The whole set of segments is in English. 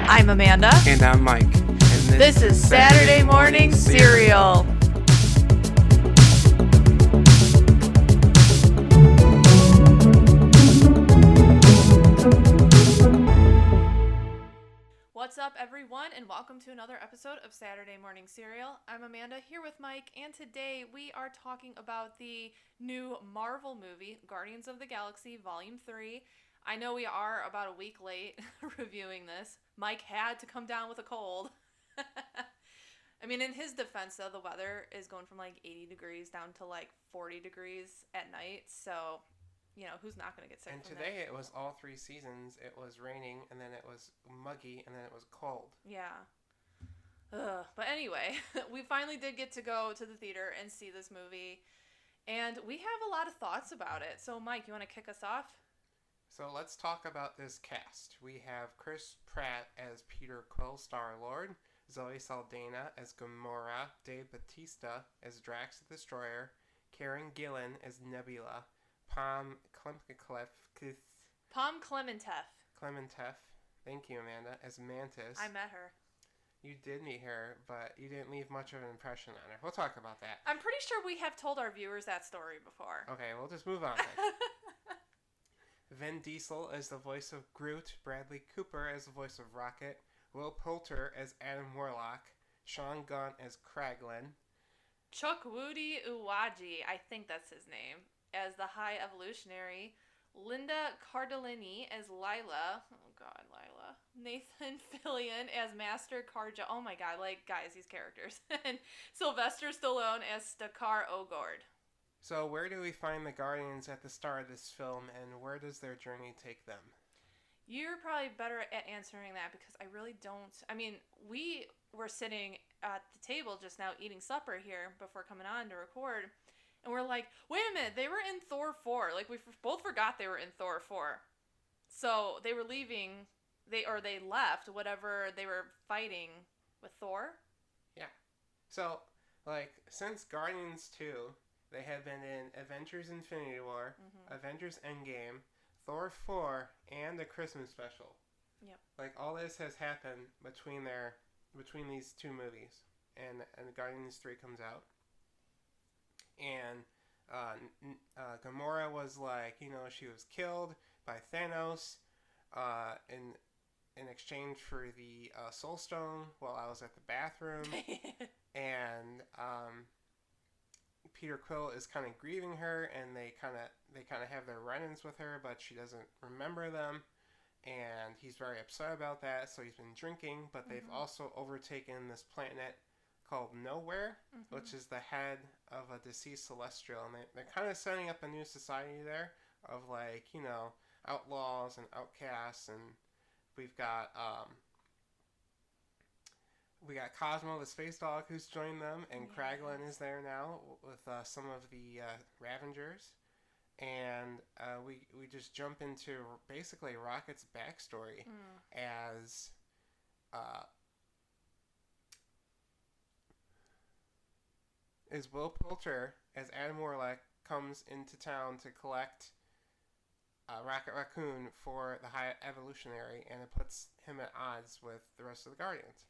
I'm Amanda. And I'm Mike. And this is Saturday Morning Cereal. What's up, everyone, and welcome to another episode of Saturday Morning Cereal. I'm Amanda, here with Mike, and today we are talking about the new Marvel movie, Guardians of the Galaxy Volume 3. I know we are about a week late reviewing this. Mike had to come down with a cold. I mean, in his defense, though, the weather is going from like 80 degrees down to like 40 degrees at night, so, you know, who's not going to get sick And from today that? it was all 3 seasons. It was raining, and then it was muggy, and then it was cold. Yeah. Ugh. But anyway, we finally did get to go to the theater and see this movie, and we have a lot of thoughts about it. So, Mike, you want to kick us off? So let's talk about this cast. We have Chris Pratt as Peter Quill, Star-Lord, Zoe Saldana as Gamora, Dave Bautista as Drax the Destroyer, Karen Gillan as Nebula, Pom Clementef, thank you, Amanda, as Mantis. I met her. You did meet her, but you didn't leave much of an impression on her. We'll talk about that. I'm pretty sure we have told our viewers that story before. Okay, we'll just move on then. Vin Diesel as the voice of Groot, Bradley Cooper as the voice of Rocket, Will Poulter as Adam Warlock, Sean Gunn as Kraglin, Chukwudi Iwuji, I think that's his name, as the High Evolutionary, Linda Cardellini as Lila, oh god, Lila, Nathan Fillion as Master Karja, oh my god, like, guys, these characters, and Sylvester Stallone as Stakar Ogord. So where do we find the Guardians at the start of this film, and where does their journey take them? You're probably better at answering that because I really don't. I mean, we were sitting at the table just now eating supper here before coming on to record, and we're like, wait a minute, they were in Thor 4. Like, we both forgot they were in Thor 4. So they were leaving, they left whatever they were fighting with Thor. Yeah. So, like, since Guardians 2... they have been in Avengers Infinity War, Avengers Endgame, Thor 4, and the Christmas special. Yep. Like, all this has happened between these 2 movies. And Guardians 3 comes out. And Gamora was like, you know, she was killed by Thanos in exchange for the Soul Stone while I was at the bathroom. And Peter Quill is kind of grieving her, and they kind of have their run-ins with her, but she doesn't remember them, and he's very upset about that. So he's been drinking, but they've also overtaken this planet called Nowhere, which is the head of a deceased celestial, and they're kind of setting up a new society there of, like, you know, outlaws and outcasts, and we've got Cosmo the space dog who's joined them, and Kraglin is there now with some of the Ravengers, and we just jump into basically Rocket's backstory as Will Poulter as Adam Warlock comes into town to collect Rocket Raccoon for the High Evolutionary, and it puts him at odds with the rest of the Guardians.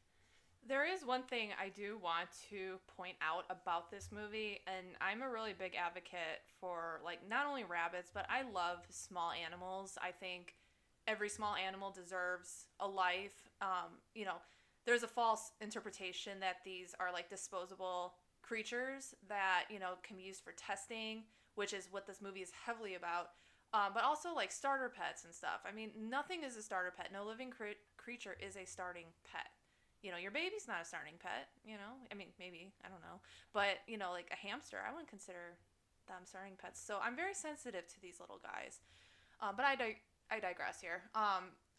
There is one thing I do want to point out about this movie, and I'm a really big advocate for, like, not only rabbits, but I love small animals. I think every small animal deserves a life. You know, there's a false interpretation that these are, like, disposable creatures that, you know, can be used for testing, which is what this movie is heavily about. But also, like, starter pets and stuff. I mean, nothing is a starter pet. No living creature is a starting pet. You know, your baby's not a starting pet, you know? I mean, maybe, I don't know. But, you know, like a hamster, I wouldn't consider them starting pets. So I'm very sensitive to these little guys. But I digress here.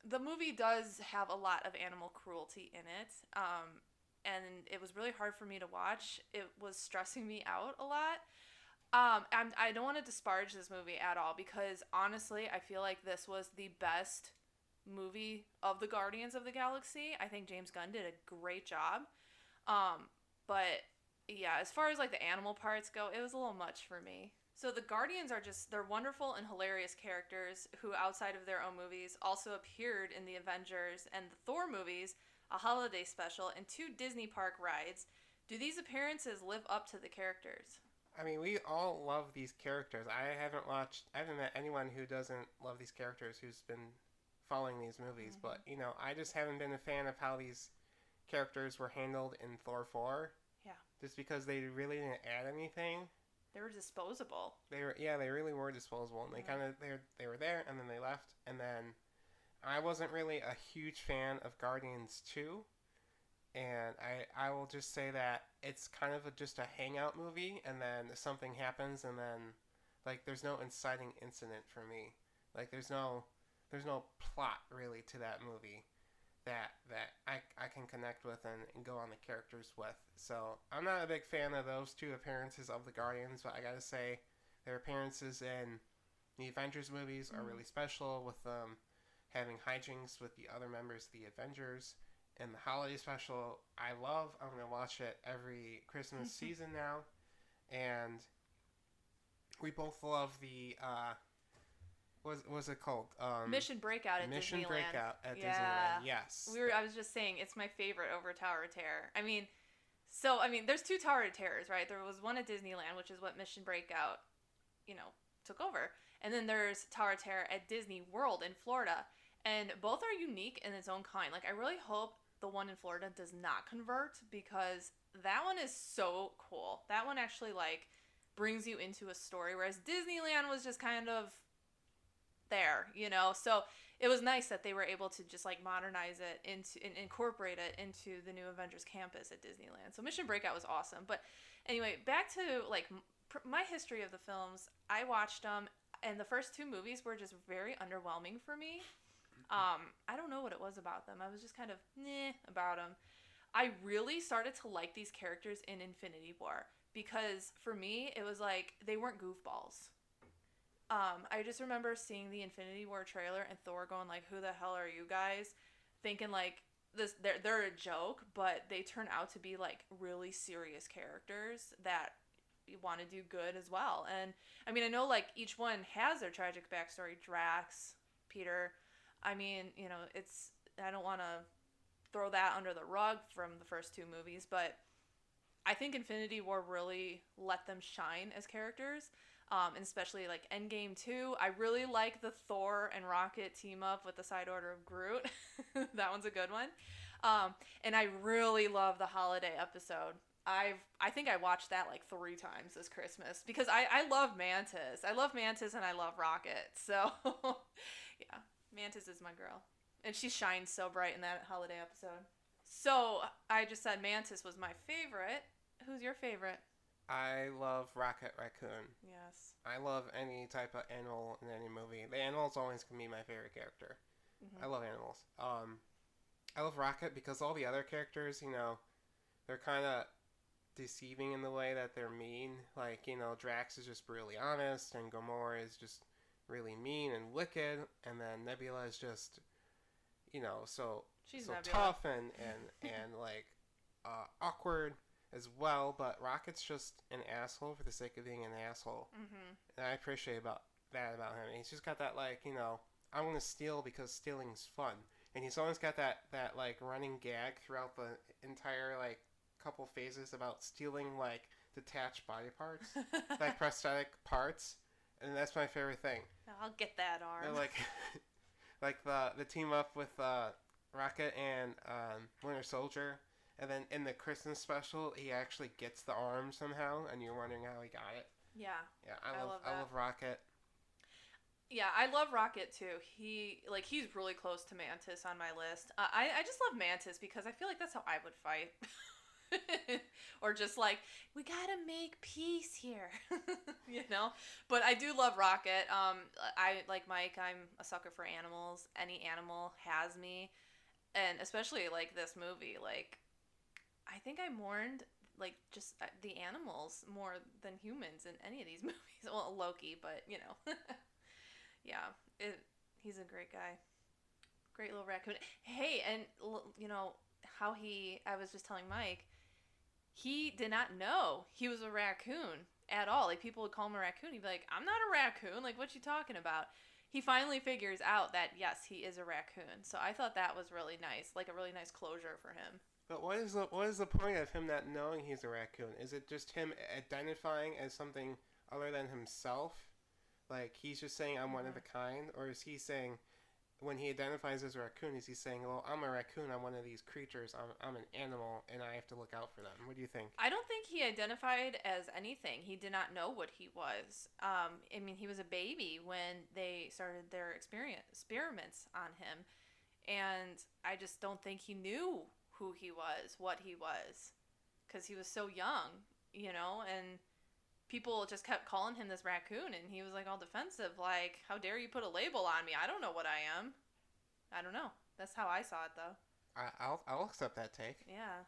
The movie does have a lot of animal cruelty in it. And it was really hard for me to watch. It was stressing me out a lot. I don't want to disparage this movie at all because, honestly, I feel like this was the best movie of the Guardians of the Galaxy. I think James Gunn did a great job. But yeah, as far as like the animal parts go, it was a little much for me. So the Guardians are they're wonderful and hilarious characters who, outside of their own movies, also appeared in the Avengers and the Thor movies, a holiday special, and 2 Disney park rides. Do these appearances live up to the characters? I mean, we all love these characters. I haven't met anyone who doesn't love these characters who's been following these movies. Mm-hmm. But, I just haven't been a fan of how these characters were handled in Thor 4. Yeah. Just because they really didn't add anything. They were disposable. They really were disposable. And they were there, and then they left. And then I wasn't really a huge fan of Guardians 2. And I will just say that it's kind of just a hangout movie, and then something happens, and then, like, there's no inciting incident for me. Like, there's no plot, really, to that movie that I can connect with and go on the characters with. So, I'm not a big fan of those 2 appearances of the Guardians, but I gotta say, their appearances in the Avengers movies are really special, with them having hijinks with the other members of the Avengers. And the holiday special, I'm going to watch it every Christmas season now. And we both love the, what's it called? Mission Breakout at Mission Disneyland. Breakout at Disneyland, yes. I was just saying, it's my favorite over Tower of Terror. I mean, there's 2 Tower of Terrors, right? There was one at Disneyland, which is what Mission Breakout, took over. And then there's Tower of Terror at Disney World in Florida. And both are unique in its own kind. Like, I really hope the one in Florida does not convert, because that one is so cool. That one actually, like, brings you into a story, whereas Disneyland was just kind of there, So it was nice that they were able to just, like, modernize it and incorporate it into the new Avengers campus at Disneyland. So Mission Breakout was awesome. But anyway, back to, like, my history of the films. I watched them, and the first 2 movies were just very underwhelming for me. I don't know what it was about them. I was just kind of about them. I really started to like these characters in Infinity War, because for me, it was like they weren't goofballs. I just remember seeing the Infinity War trailer and Thor going like, "Who the hell are you guys?" Thinking like they're a joke, but they turn out to be like really serious characters that want to do good as well. And I mean, I know like each one has their tragic backstory. Drax, Peter. I mean, I don't want to throw that under the rug from the first 2 movies, but I think Infinity War really let them shine as characters, and especially like Endgame 2. I really like the Thor and Rocket team up with the Side Order of Groot. That one's a good one. And I really love the holiday episode. I think I watched that like 3 times this Christmas, because I love Mantis. I love Mantis and I love Rocket. So, yeah. Mantis is my girl. And she shines so bright in that holiday episode. So, I just said Mantis was my favorite. Who's your favorite? I love Rocket Raccoon. Yes. I love any type of animal in any movie. The animal's always going to be my favorite character. Mm-hmm. I love animals. I love Rocket because all the other characters, they're kind of deceiving in the way that they're mean. Like, Drax is just brutally honest, and Gamora is just really mean and wicked, and then Nebula is just, so tough and like awkward as well. But Rocket's just an asshole for the sake of being an asshole, and I appreciate about him. He's just got that like, I'm gonna steal because stealing's fun, and he's always got that like running gag throughout the entire like couple phases about stealing like detached body parts, like prosthetic parts. And that's my favorite thing. I'll get that arm. They're like the team up with Rocket and Winter Soldier, and then in the Christmas special, he actually gets the arm somehow, and you're wondering how he got it. Yeah. Yeah, I love Rocket. Yeah, I love Rocket too. He's really close to Mantis on my list. I just love Mantis because I feel like that's how I would fight. Or just like, we gotta make peace here. But I do love Rocket. I like Mike, I'm a sucker for animals. Any animal has me. And especially like this movie, like I think I mourned like just the animals more than humans in any of these movies. Well, Loki, but yeah, he's a great guy. Great little raccoon. Hey, and how I was just telling Mike, he did not know he was a raccoon at all. Like, people would call him a raccoon. He'd be like, I'm not a raccoon. Like, what you talking about? He finally figures out that, yes, he is a raccoon. So I thought that was really nice. Like, a really nice closure for him. But what is the point of him not knowing he's a raccoon? Is it just him identifying as something other than himself? Like, he's just saying, I'm one of a kind? Or is he saying, when he identifies as a raccoon, is he saying, well, I'm a raccoon, I'm one of these creatures, I'm an animal, and I have to look out for them? What do you think? I don't think he identified as anything. He did not know what he was. I mean, he was a baby when they started their experiments on him. And I just don't think he knew who he was, what he was. Because he was so young, and people just kept calling him this raccoon, and he was like all defensive, like, how dare you put a label on me? I don't know what I am. I don't know. That's how I saw it, though. I'll accept that take. Yeah.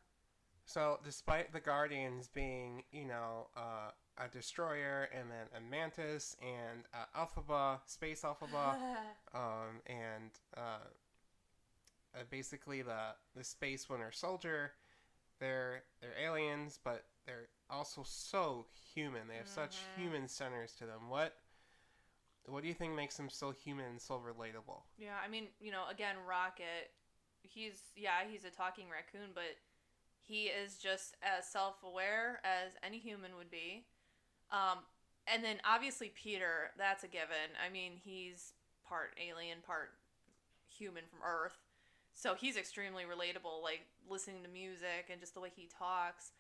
So, despite the Guardians being, a destroyer, and then a mantis, and Alphaba, Space Alphaba, and basically the Space Winter Soldier, they're aliens, but they're also so human. They have such human centers to them. What do you think makes them so human and so relatable? Yeah, I mean, again, Rocket, he's a talking raccoon, but he is just as self-aware as any human would be. And then obviously Peter, that's a given. I mean, he's part alien, part human from Earth. So he's extremely relatable, like listening to music and just the way he talks.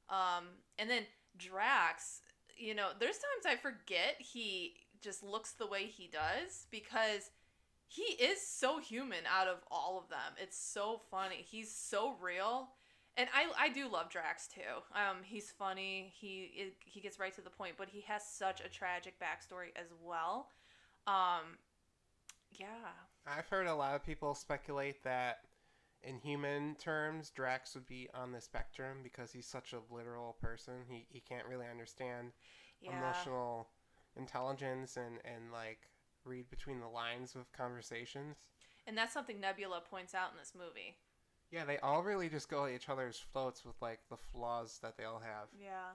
And then Drax, there's times I forget he just looks the way he does because he is so human out of all of them. It's so funny. He's so real. And I do love Drax too. He's funny. He gets right to the point, but he has such a tragic backstory as well. Yeah. I've heard a lot of people speculate that in human terms, Drax would be on the spectrum because he's such a literal person. He can't really understand emotional intelligence and like read between the lines of conversations. And that's something Nebula points out in this movie. Yeah, they all really just go at each other's floats with like the flaws that they all have. Yeah.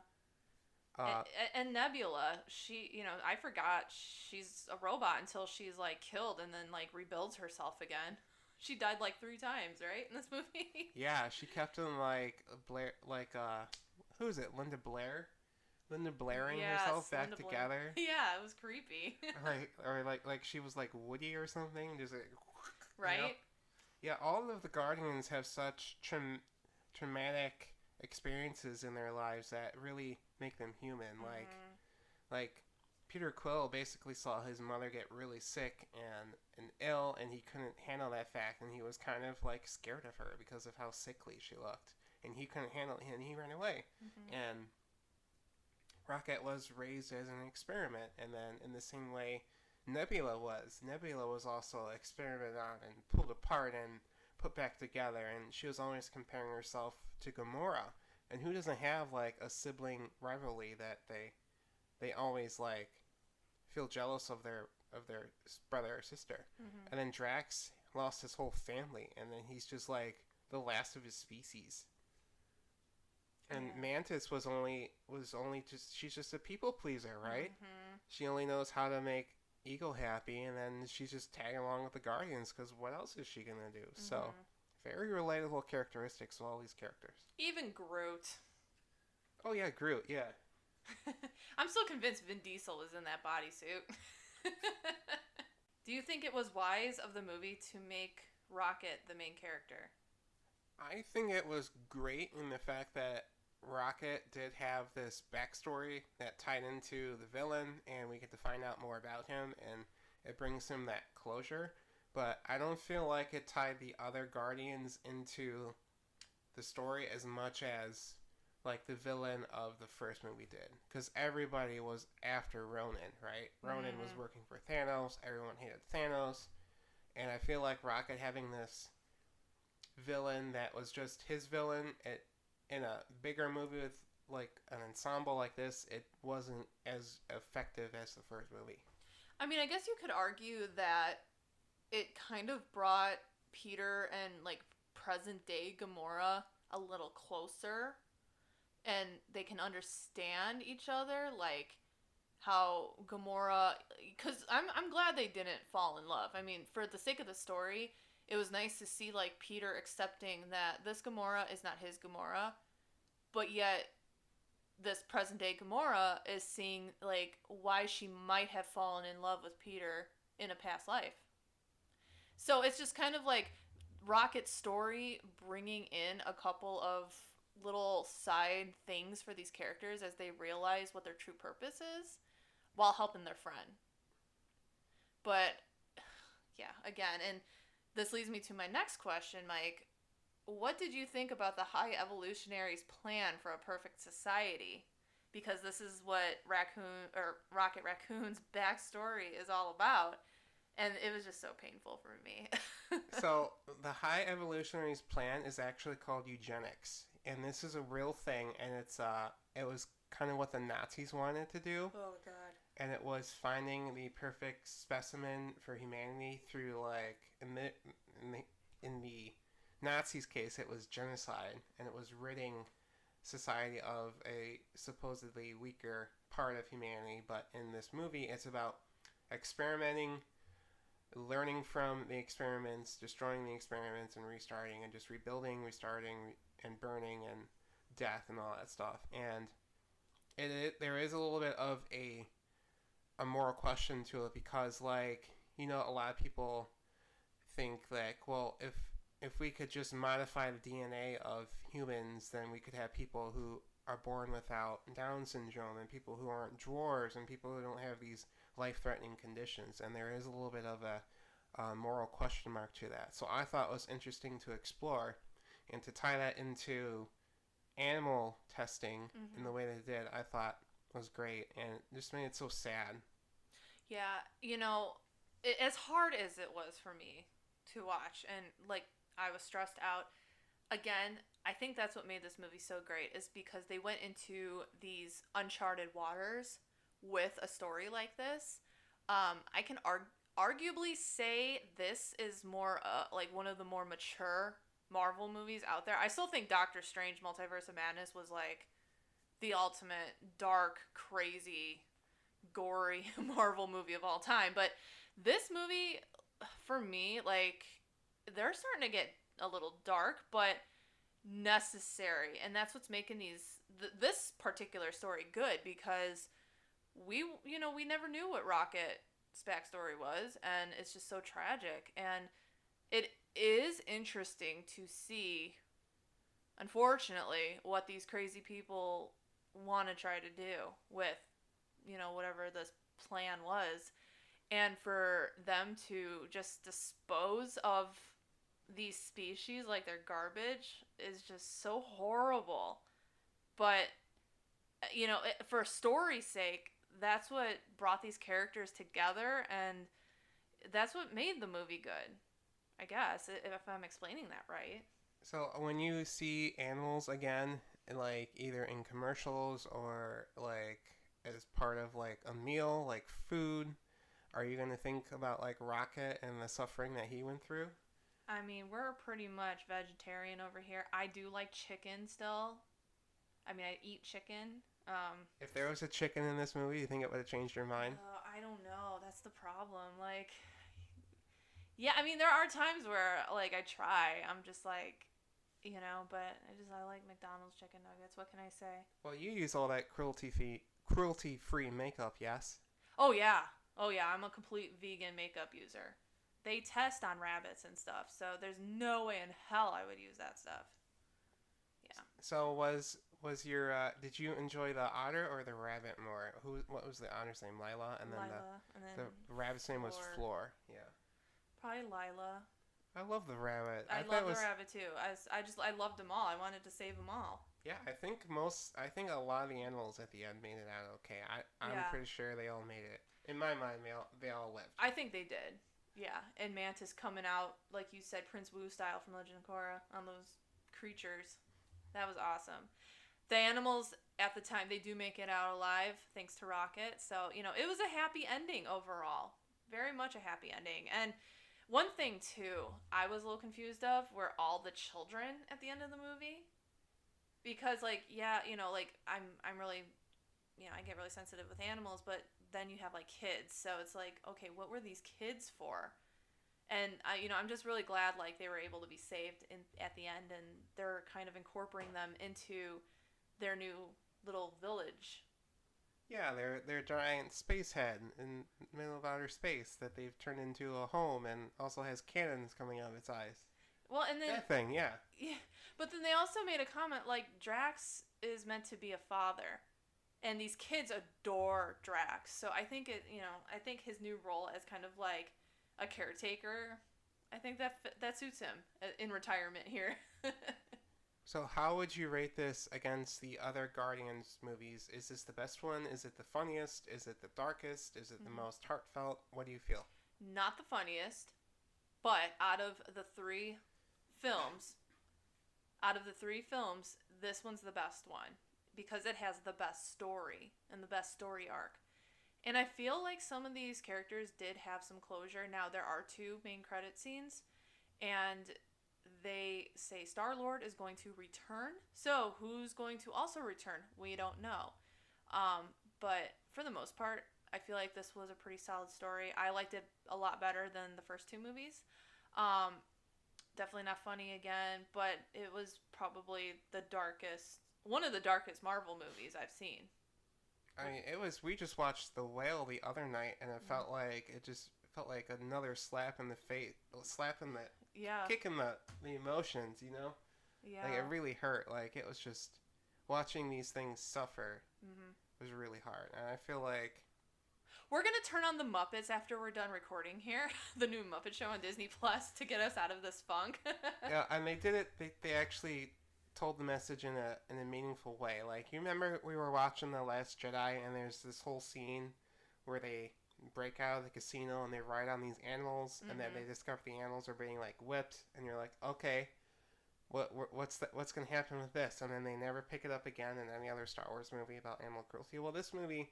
And Nebula, she, I forgot she's a robot until she's like killed and then like rebuilds herself again. She died like 3 times, right, in this movie? Yeah, she kept him like Blair, who is it? Linda Blair? Linda Blairing herself back together. Yeah, it was creepy. like she was like Woody or something, just like, right? Yeah, all of the Guardians have such traumatic experiences in their lives that really make them human. Like Peter Quill basically saw his mother get really sick and ill, and he couldn't handle that fact, and he was kind of like scared of her because of how sickly she looked, and he couldn't handle it, and he ran away. And Rocket was raised as an experiment, and then in the same way Nebula was also experimented on and pulled apart and put back together, and she was always comparing herself to Gamora. And who doesn't have like a sibling rivalry that they always like feel jealous of their brother or sister? And then Drax lost his whole family, and then he's just like the last of his species. And Mantis was only just, she's just a people pleaser, right? She only knows how to make Ego happy, and then she's just tagging along with the Guardians because what else is she gonna do? So very relatable characteristics of all these characters. Even Groot. Oh yeah, Groot. Yeah. I'm still convinced Vin Diesel was in that bodysuit. Do you think it was wise of the movie to make Rocket the main character? I think it was great in the fact that Rocket did have this backstory that tied into the villain, and we get to find out more about him, and it brings him that closure. But I don't feel like it tied the other Guardians into the story as much as like the villain of the first movie did, because everybody was after Ronan, right? Ronan was working for Thanos. Everyone hated Thanos, and I feel like Rocket having this villain that was just his villain in a bigger movie with like an ensemble like this, it wasn't as effective as the first movie. I mean, I guess you could argue that it kind of brought Peter and like present day Gamora a little closer. and they can understand each other, like how Gamora, because I'm glad they didn't fall in love. I mean, for the sake of the story, it was nice to see like Peter accepting that this Gamora is not his Gamora, but yet this present day Gamora is seeing like why she might have fallen in love with Peter in a past life. So it's just kind of like Rocket's story bringing in a couple of little side things for these characters as they realize what their true purpose is while helping their friend. But yeah, again, and this leads me to my next question, Mike. What did you think about the High Evolutionaries' plan for a perfect society? Because this is what Rocket Raccoon's backstory is all about, and it was just so painful for me. So the High Evolutionaries' plan is actually called eugenics, and this is a real thing, and it was kind of what the Nazis wanted to do. Oh God. And it was finding the perfect specimen for humanity through like in the Nazis' case, it was genocide, and it was ridding society of a supposedly weaker part of humanity. But in this movie, it's about experimenting, learning from the experiments, destroying the experiments, and restarting, and just rebuilding, restarting, and burning, and death, and all that stuff. And there is a little bit of a moral question to it, because like, you know, a lot of people think like, well, if we could just modify the DNA of humans, then we could have people who are born without Down syndrome, and people who aren't dwarves, and people who don't have these life-threatening conditions. And there is a little bit of a moral question mark to that. So I thought it was interesting to explore, and to tie that into animal testing in the way they did, I thought was great, and it just made it so sad. Yeah, you know, as hard as it was for me to watch, and like I was stressed out, again, I think that's what made this movie so great, is because they went into these uncharted waters with a story like this. I can arguably say this is more like one of the more mature Marvel movies out there. I still think Doctor Strange Multiverse of Madness was like the ultimate dark, crazy, gory Marvel movie of all time. But this movie, for me, like, they're starting to get a little dark, but necessary. And that's what's making this particular story good, because we never knew what Rocket's backstory was, and it's just so tragic. And it is interesting to see, unfortunately, what these crazy people want to try to do with, whatever this plan was. And for them to just dispose of these species like they're garbage is just so horrible. But, for story's sake, that's what brought these characters together, and that's what made the movie good, I guess, if I'm explaining that right. So when you see animals again, like either in commercials or like as part of like a meal, like food, are you going to think about like Rocket and the suffering that he went through? I mean, we're pretty much vegetarian over here. I do like chicken still. I mean, I eat chicken. If there was a chicken in this movie, you think it would have changed your mind? I don't know. That's the problem. Like, yeah, I mean, there are times where, like, I try. I'm just like, but I like McDonald's chicken nuggets. What can I say? Well, you use all that cruelty-free makeup, yes? Oh, yeah. I'm a complete vegan makeup user. They test on rabbits and stuff, so there's no way in hell I would use that stuff. Yeah. So was your did you enjoy the otter or the rabbit more? What was the otter's name? Lila, and then Lila, and then the rabbit's name was Floor. Yeah. Probably Lila. I love the rabbit. I love the rabbit too. I loved them all. I wanted to save them all. Yeah, I think a lot of the animals at the end made it out okay. I'm pretty sure they all made it. In my mind, they all lived. I think they did. Yeah, and Mantis coming out, like you said, Prince Wu style from Legend of Korra on those creatures. That was awesome. The animals at the time, they do make it out alive thanks to Rocket. So, it was a happy ending overall. Very much a happy ending. And one thing, too, I was a little confused of were all the children at the end of the movie. because like yeah, like I'm really, I get really sensitive with animals, but then you have like kids, so it's like, okay, what were these kids for? And I'm just really glad like they were able to be saved at the end, and they're kind of incorporating them into their new little village. Yeah, they're a giant space head in the middle of outer space that they've turned into a home, and also has cannons coming out of its eyes. Well, and then That thing, yeah. yeah, but then they also made a comment like Drax is meant to be a father, and these kids adore Drax. So I think I think his new role as kind of like a caretaker, I think that suits him in retirement here. So how would you rate this against the other Guardians movies? Is this the best one? Is it the funniest? Is it the darkest? Is it the most heartfelt? What do you feel? Not the funniest, but films, out of the three films, this one's the best one because it has the best story and the best story arc. And I feel like some of these characters did have some closure. Now, there are two main credit scenes, and they say Star-Lord is going to return. So, who's going to also return? We don't know. But for the most part, I feel like this was a pretty solid story. I liked it a lot better than the first two movies. Definitely not funny again, but it was probably one of the darkest Marvel movies I've seen. I mean, we just watched The Whale the other night, and it felt like another slap in the face, kick in the emotions, Yeah. Like, it really hurt. Like, it was just, watching these things suffer was really hard. And I feel like... We're going to turn on the Muppets after we're done recording here, the new Muppet Show on Disney Plus, to get us out of this funk. Yeah, and they did it, they actually told the message in a meaningful way. Like, you remember we were watching The Last Jedi, and there's this whole scene where they break out of the casino and they ride on these animals, and then they discover the animals are being like whipped, and you're like, okay, what's gonna happen with this? And then they never pick it up again in any other Star Wars movie about animal cruelty. Well, this movie,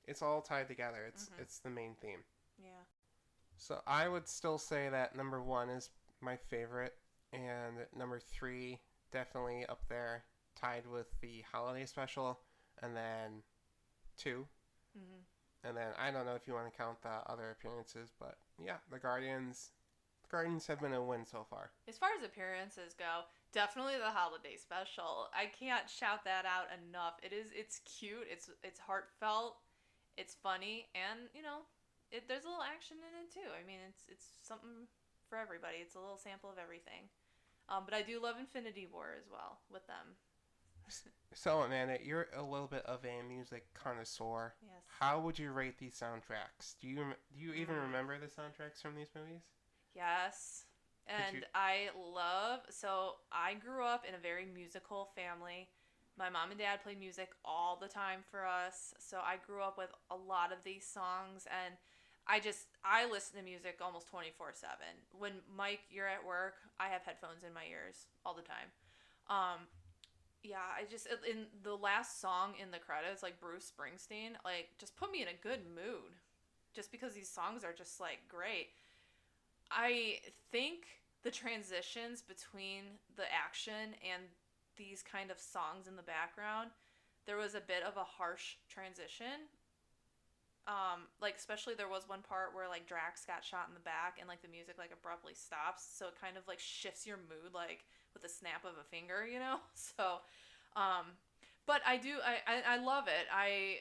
it's all tied together. It's the main theme. Yeah. So I would still say that number 1 is my favorite, and number 3 definitely up there, tied with the holiday special, and then 2. And then I don't know if you want to count the other appearances, but yeah, the Guardians have been a win so far. As far as appearances go, definitely the holiday special. I can't shout that out enough. It's cute, it's heartfelt, it's funny, and there's a little action in it too. I mean, it's something for everybody. It's a little sample of everything. But I do love Infinity War as well with them. So, Amanda, you're a little bit of a music connoisseur. Yes. How would you rate these soundtracks? Do you even remember the soundtracks from these movies? Yes. And I grew up in a very musical family. My mom and dad played music all the time for us. So I grew up with a lot of these songs, and I listen to music almost 24/7. When Mike, you're at work, I have headphones in my ears all the time. Yeah, in the last song in the credits, like Bruce Springsteen, like just put me in a good mood, just because these songs are just like great. I think the transitions between the action and these kind of songs in the background, there was a bit of a harsh transition. Like especially there was one part where like Drax got shot in the back and like the music like abruptly stops, so it kind of like shifts your mood like with a snap of a finger, So, but I love it. I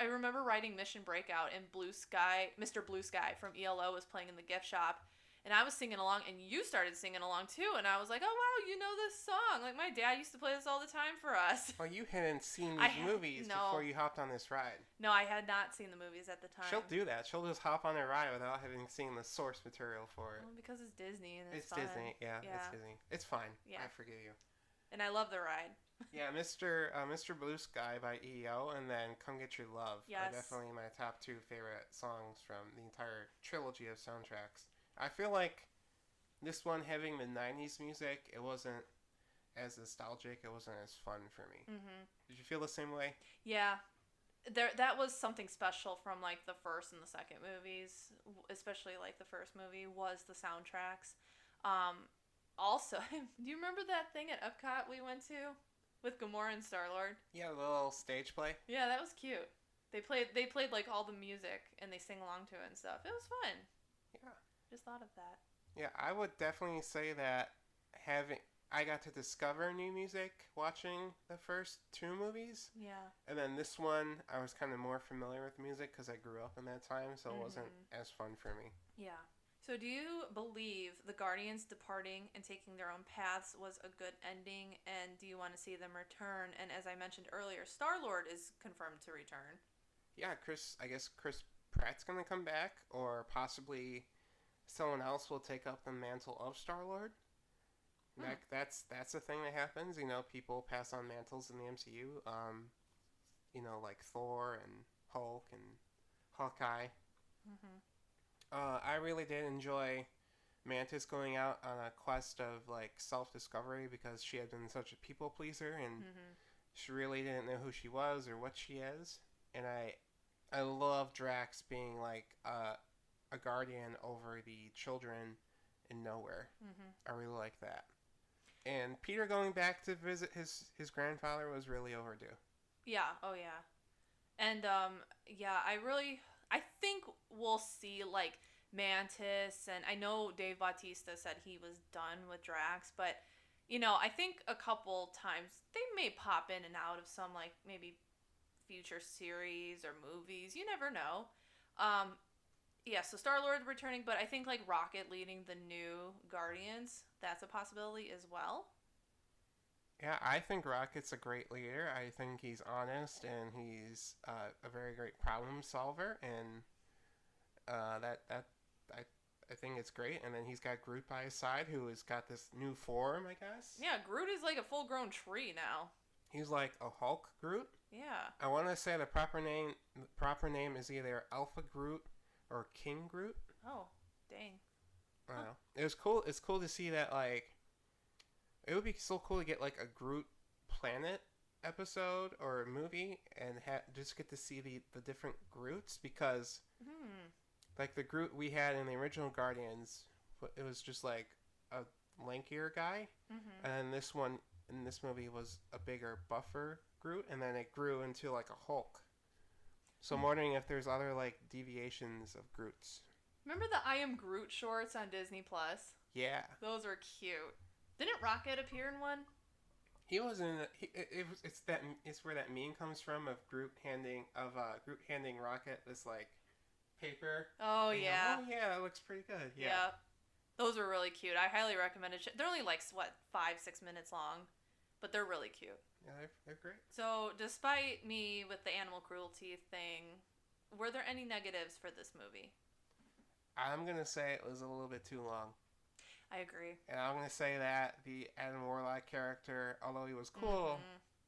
remember writing Mission Breakout, and Mr. Blue Sky from ELO was playing in the gift shop, and I was singing along, and you started singing along too, and I was like, oh wow, you know this song. Like my dad used to play this all the time for us. Well, you hadn't seen these movies before you hopped on this ride. No, I had not seen the movies at the time. She'll do that. She'll just hop on a ride without having seen the source material for it. Well, because it's Disney and it's fun. Disney, yeah, it's Disney. It's fine. Yeah. I forgive you. And I love the ride. Yeah, Mr. Blue Sky by EO, and then Come Get Your Love are definitely my top 2 favorite songs from the entire trilogy of soundtracks. I feel like this one, having the 90s music, it wasn't as nostalgic, it wasn't as fun for me. Did you feel the same way? Yeah. That was something special from like the first and the second movies, especially like the first movie, was the soundtracks. Also, do you remember that thing at Epcot we went to? with Gamora and Star-Lord. Yeah, the little stage play. Yeah, that was cute. They played like all the music and they sing along to it and stuff. It was fun. Yeah. Just thought of that. Yeah, I would definitely say that having I got to discover new music watching the first two movies, Yeah. and then this one I was kind of more familiar with music because I grew up in that time, so it wasn't as fun for me. Yeah. So do you believe the Guardians departing and taking their own paths was a good ending, and do you want to see them return? And as I mentioned earlier, Star-Lord is confirmed to return. Yeah, I guess Chris Pratt's gonna come back, or possibly someone else will take up the mantle of Star Lord. That's a thing that happens. You know, people pass on mantles in the MCU. You know, like Thor and Hulk and Hawkeye. Mm-hmm. I really did enjoy Mantis going out on a quest of like self-discovery because she had been such a people pleaser and she really didn't know who she was or what she is. And I love Drax being like a guardian over the children in nowhere. I really like that. And Peter going back to visit his grandfather was really overdue. Yeah. Oh yeah. And yeah, I think we'll see like Mantis, and I know Dave Bautista said he was done with Drax, but you know, I think a couple times they may pop in and out of some like maybe future series or movies. You never know. Yeah, so Star-Lord returning, but I think like Rocket leading the new Guardians, that's a possibility as well. Yeah, I think Rocket's a great leader. I think he's honest and he's a very great problem solver, and I think it's great. And then he's got Groot by his side, who has got this new form, I guess. Yeah, Groot is like a full-grown tree now. He's like a Hulk Groot. Yeah. I want to say the proper name is either Alpha Groot or King Groot. Oh, dang. I don't know. It was cool. It's cool to see that, like, it would be so cool to get like a Groot planet episode or a movie and just get to see the different Groots, because like the Groot we had in the original Guardians, it was just like a lankier guy, and then this one in this movie was a bigger, buffer Groot, and then it grew into like a Hulk. So I'm wondering if there's other like deviations of Groots. Remember the I Am Groot shorts on Disney Plus? Yeah. Those are cute. Didn't Rocket appear in one? He was in. It's where that meme comes from of Groot handing Rocket this like paper. Oh yeah. Oh yeah, that looks pretty good. Yeah. Yeah. Those are really cute. I highly recommend it. They're only like 5-6 minutes long, but they're really cute. Yeah, they're great. So, despite me with the animal cruelty thing, were there any negatives for this movie? I'm gonna say it was a little bit too long. I agree. And I'm gonna say that the Adam Warlock character, although he was cool,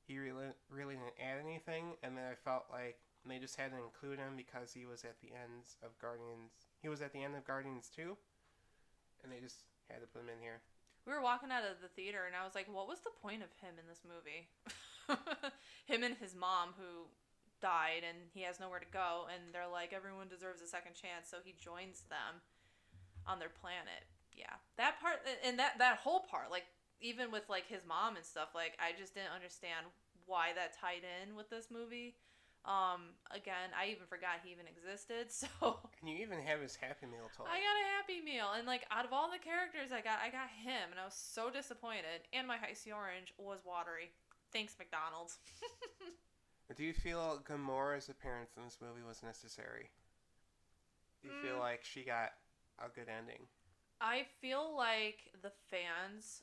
he really didn't add anything. And then I felt like they just had to include him because he was at the end of Guardians. He was at the end of Guardians 2, and they just had to put him in here. We were walking out of the theater, and I was like, what was the point of him in this movie? Him and his mom, who died, and he has nowhere to go, and they're like, everyone deserves a second chance, so he joins them on their planet. Yeah. That part, and that whole part, like, even with, like, his mom and stuff, like, I just didn't understand why that tied in with this movie. Again, I even forgot he even existed, so... And you even have his Happy Meal toy. I got a Happy Meal, and, like, out of all the characters I got him, and I was so disappointed, and my Icy Orange was watery. Thanks, McDonald's. Do you feel Gamora's appearance in this movie was necessary? Do you feel like she got a good ending? I feel like the fans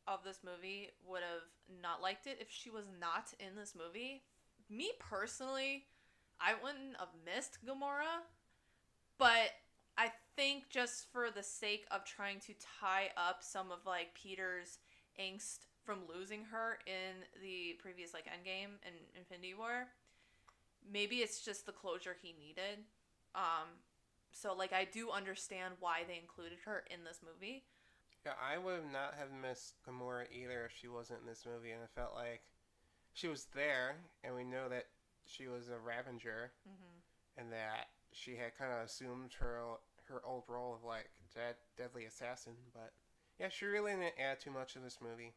of this movie would have not liked it if she was not in this movie. Me personally, I wouldn't have missed Gamora, but I think just for the sake of trying to tie up some of like Peter's angst from losing her in the previous like Endgame and Infinity War, maybe it's just the closure he needed. So like I do understand why they included her in this movie. Yeah, I would not have missed Gamora either if she wasn't in this movie, and I felt like she was there, and we know that she was a Ravager, and that she had kind of assumed her old role of like deadly assassin. But yeah, she really didn't add too much in this movie.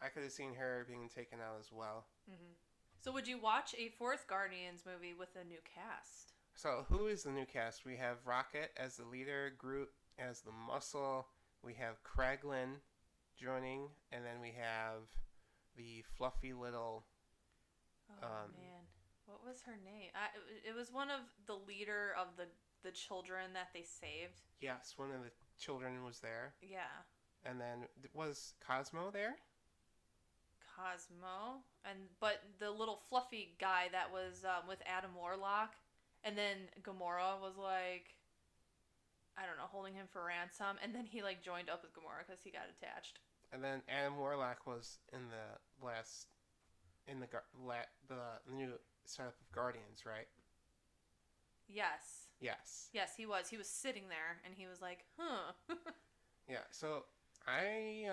I could have seen her being taken out as well. Mm-hmm. So would you watch a fourth Guardians movie with a new cast? So who is the new cast? We have Rocket as the leader, Groot as the muscle. We have Kraglin joining, and then we have the fluffy little. Oh man, what was her name? It was one of the leader of the children that they saved. Yes, one of the children was there. Yeah. And then was Cosmo there? Cosmo, but the little fluffy guy that was with Adam Warlock, and then Gamora was like, I don't know, holding him for ransom, and then he like joined up with Gamora because he got attached. And then Adam Warlock was in the new setup of Guardians, right? Yes. Yes. Yes, he was. He was sitting there, and he was like, huh. Yeah, so I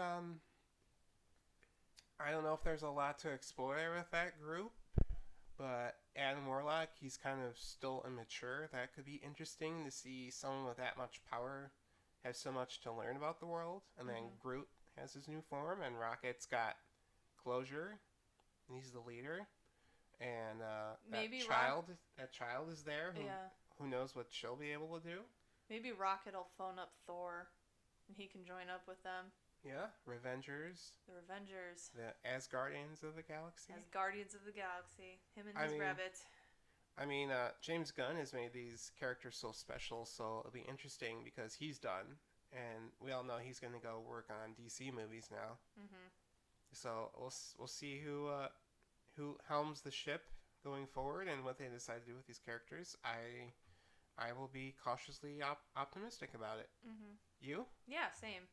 don't know if there's a lot to explore with that group, but Adam Warlock, he's kind of still immature. That could be interesting to see someone with that much power have so much to learn about the world. And then Groot has his new form, and Rocket's got closure. And he's the leader. And maybe that child is there. Who knows what she'll be able to do? Maybe Rocket will phone up Thor, and he can join up with them. Yeah, Revengers. The Revengers. The Asgardians of the Galaxy. Asgardians of the Galaxy. Him and his rabbit. I mean, James Gunn has made these characters so special, so it'll be interesting because he's done, and we all know he's going to go work on DC movies now. Mm-hmm. So we'll see who helms the ship going forward and what they decide to do with these characters. I will be cautiously optimistic about it. Mm-hmm. You? Yeah, same.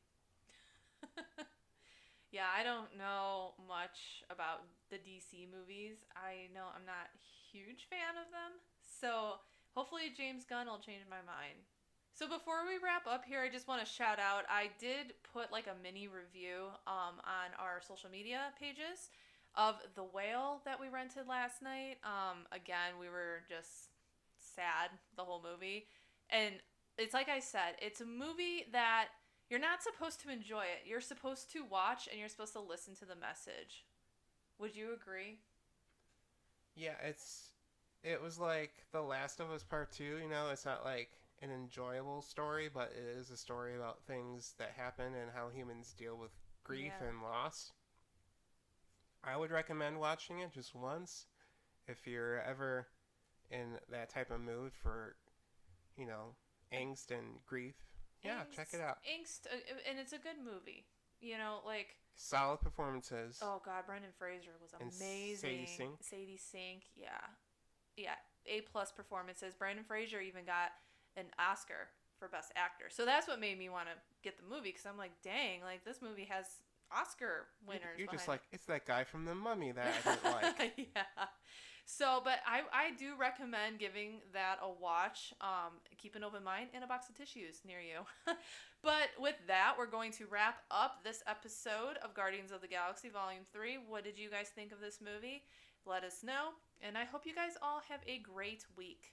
Yeah, I don't know much about the DC movies. I know I'm not a huge fan of them. So hopefully James Gunn will change my mind. So before we wrap up here, I just want to shout out, I did put like a mini review on our social media pages of The Whale that we rented last night. Again, we were just sad the whole movie. And it's like I said, it's a movie that you're not supposed to enjoy it. You're supposed to watch and you're supposed to listen to the message. Would you agree? Yeah, it was like The Last of Us Part 2, you know, it's not like an enjoyable story, but it is a story about things that happen and how humans deal with grief and loss. I would recommend watching it just once if you're ever in that type of mood for, you know, angst and grief. Yeah, check it out. Angst, and it's a good movie. You know, like... Solid performances. Oh, God, Brendan Fraser was amazing. And Sadie Sink, yeah. A-plus performances. Brendan Fraser even got an Oscar for Best Actor. So that's what made me want to get the movie, because I'm like, dang, like, this movie has Oscar winners. You're just like, it's that guy from The Mummy that I didn't like. Yeah. So, but I do recommend giving that a watch. Keep an open mind and a box of tissues near you. But with that, we're going to wrap up this episode of Guardians of the Galaxy Volume 3. What did you guys think of this movie? Let us know. And I hope you guys all have a great week.